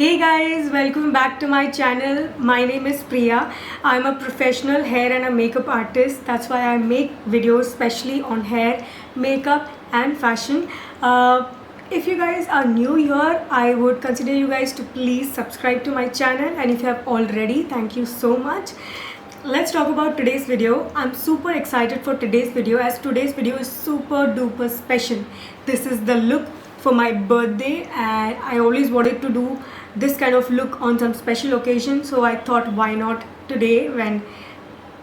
Hey guys, welcome back to my channel. My name is Priya. I'm a professional hair and a makeup artist. That's why I make videos especially on hair, makeup and fashion. If you guys are new here, I would consider you guys to please subscribe to my channel, and if you have already, thank you so much. Let's talk about today's video. I'm super excited for today's video as today's video is super duper special. This is the look for my birthday and I always wanted to do this kind of look on some special occasion, so I thought why not today when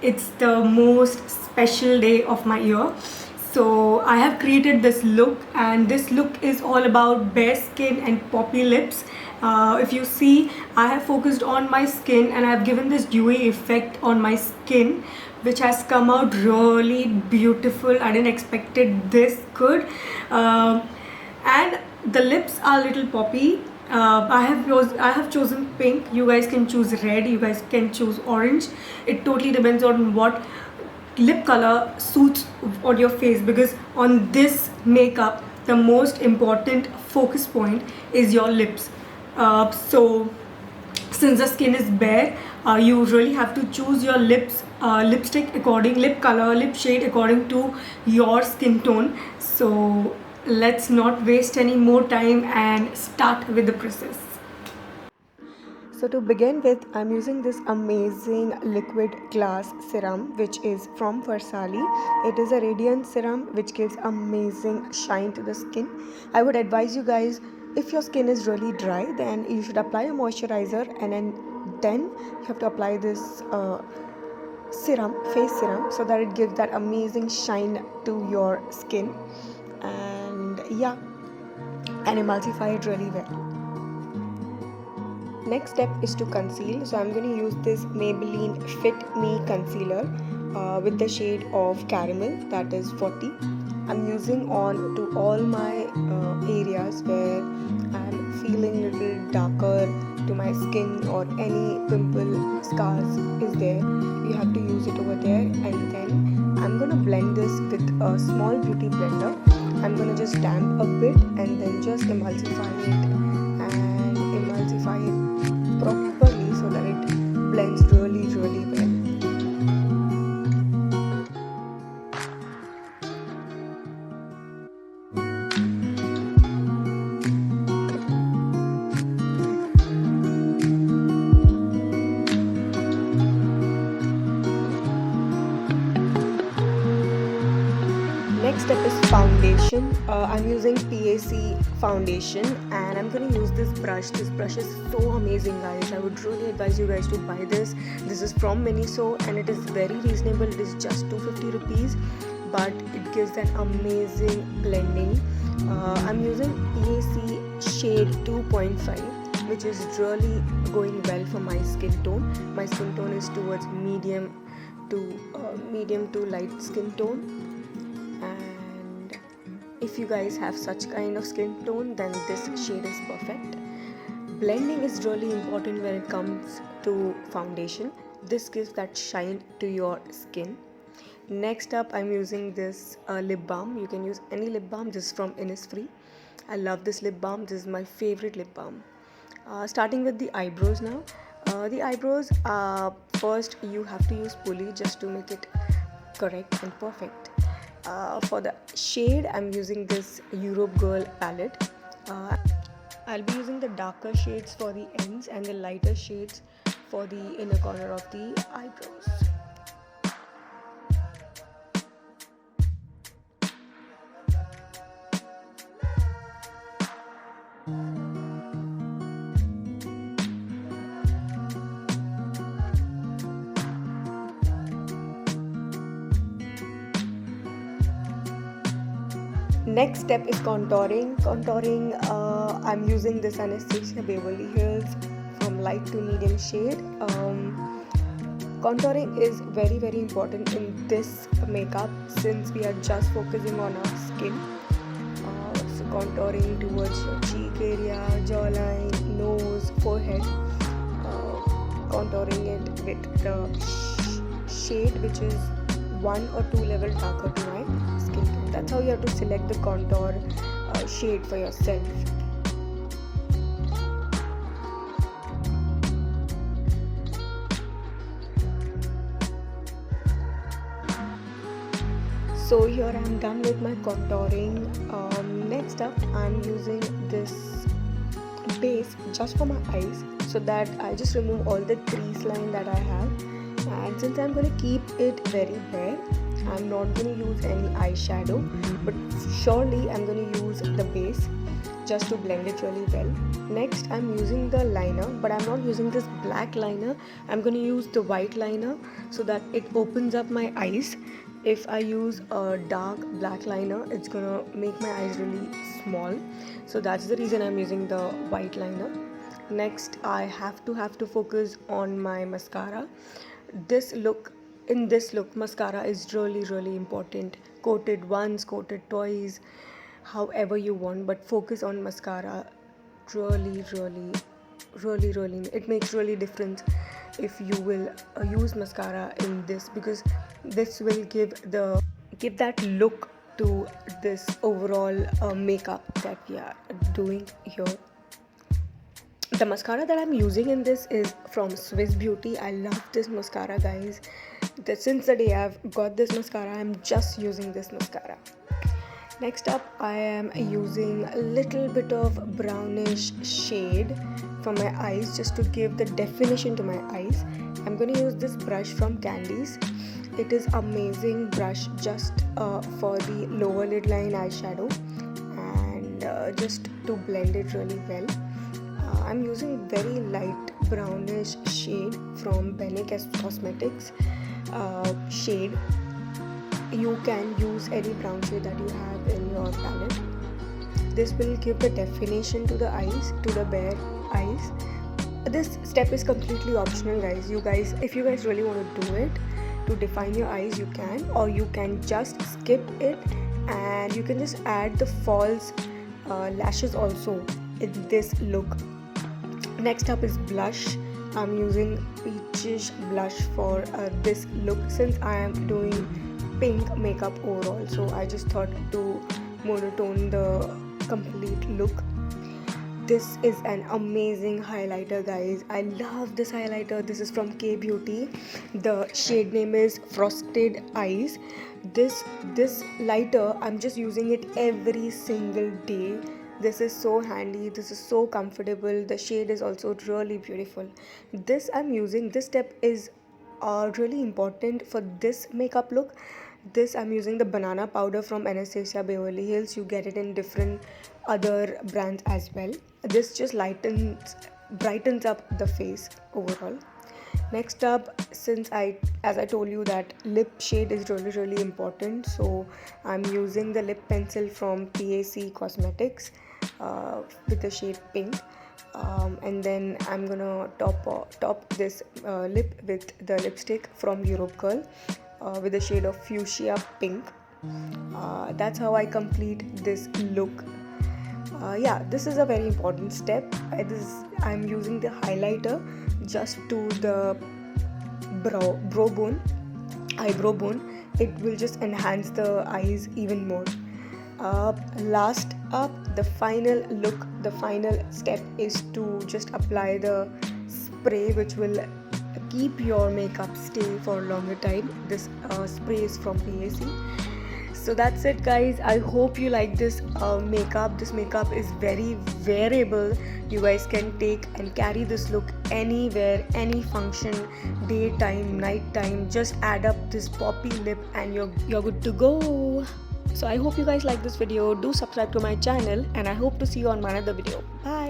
it's the most special day of my year. So I have created this look, and this look is all about bare skin and poppy lips. If you see, I have focused on my skin and I've given this dewy effect on my skin, which has come out really beautiful. I didn't expect it this good. And the lips are a little poppy. I have chosen pink. You guys can choose red, you guys can choose orange. It totally depends on what lip color suits on your face, because on this makeup the most important focus point is your lips. So since the skin is bare, you really have to choose your lipstick according, lip color, lip shade according to your skin tone. So let's not waste any more time and start with the process. So to begin with, I'm using this amazing liquid glass serum which is from Farsali. It is a radiant serum which gives amazing shine to the skin. I would advise you guys, if your skin is really dry, then you should apply a moisturizer, and then you have to apply this serum, face serum, so that it gives that amazing shine to your skin, and yeah, and emulsify it really well. Next step is to conceal. So I'm going to use this Maybelline Fit Me concealer with the shade of caramel, that is 40. I'm using on to all my areas where I'm feeling little darker to my skin or any pimple scars is there. You have to use it over there, and then I'm going to blend this with a small beauty blender. I'm going to just damp a bit and then just emulsify it and emulsify it properly so that it blends really well. Next step is foundation. I'm using PAC foundation, and I'm going to use this brush. This brush is so amazing, guys. I would really advise you guys to buy this. This is from Miniso and it is very reasonable. It is just 250 rupees, but it gives that amazing blending. I'm using PAC shade 2.5, which is really going well for my skin tone. My skin tone is towards medium to light skin tone. And if you guys have such kind of skin tone, then this shade is perfect. Blending is really important when it comes to foundation. This gives that shine to your skin. Next up, I'm using this lip balm. You can use any lip balm. This is from Innisfree. I love this lip balm. This is my favorite lip balm. Starting with the eyebrows now. The eyebrows, first you have to use pulley just to make it correct and perfect. For the shade, I'm using this Europe Girl palette. I'll be using the darker shades for the ends and the lighter shades for the inner corner of the eyebrows. Next step is contouring. I'm using this Anastasia Beverly Hills from light to medium shade. Contouring is very important in this makeup since we are just focusing on our skin. So contouring towards your cheek area, jawline, nose, forehead. Contouring it with the shade which is 1 or 2 level darker to my skin tone. That's how you have to select the contour shade for yourself. So here I am done with my contouring. Next up I'm using this base just for my eyes, so that I just remove all the crease line that I have. And since I'm going to keep it very bare, I'm not going to use any eyeshadow, but surely I'm going to use the base just to blend it really well. Next I'm using the liner, but I'm not using this black liner. I'm going to use the white liner so that it opens up my eyes. If I use a dark black liner, it's gonna make my eyes really small, so that's the reason I'm using the white liner. Next I have to focus on my mascara. In this look mascara is really important. Coated once, coated twice, however you want, but focus on mascara. Really it makes really difference if you will use mascara in this, because this will give that look to this overall makeup that we are doing here. The mascara that I'm using in this is from Swiss Beauty. I love this mascara, guys. Since the day I've got this mascara, I'm just using this mascara. Next up I am using a little bit of brownish shade for my eyes, just to give the definition to my eyes. I'm going to use this brush from Candies. It is amazing brush just for the lower lid line eyeshadow, and just to blend it really well. I'm using very light brownish shade from Bene Cosmetics shade. You can use any brown shade that you have in your palette. This will give the definition to the eyes, to the bare eyes. This step is completely optional, guys. If you guys really want to do it to define your eyes, you can, or you can just skip it and you can just add the false lashes also in this look. Next up is blush. I'm using peachish blush for this look, since I am doing pink makeup overall, so I just thought to monotone the complete look. This is an amazing highlighter, guys. I love this highlighter. This is from K Beauty. The shade name is Frosted Eyes. This lighter, I'm just using it every single day. This is so handy, this is so comfortable. The shade is also really beautiful. This step is really important for this makeup look. This I'm using the banana powder from Anastasia Beverly Hills. You get it in different other brands as well. This just brightens up the face overall. Next up, as I told you that lip shade is really important, so I'm using the lip pencil from PAC Cosmetics with the shade pink, and then I'm gonna top this lip with the lipstick from Europe Girl with the shade of fuchsia pink. That's how I complete this look. Yeah, this is a very important step. I'm using the highlighter just to the eyebrow bone. It will just enhance the eyes even more. Last up, the final look, the final step is to just apply the spray which will keep your makeup stay for a longer time. This spray is from PAC. So that's it, guys. I hope you like this makeup. This makeup is very wearable. You guys can take and carry this look anywhere, any function, daytime, nighttime. Just add up this poppy lip and you're good to go. So I hope you guys like this video. Do subscribe to my channel and I hope to see you on my another video. Bye.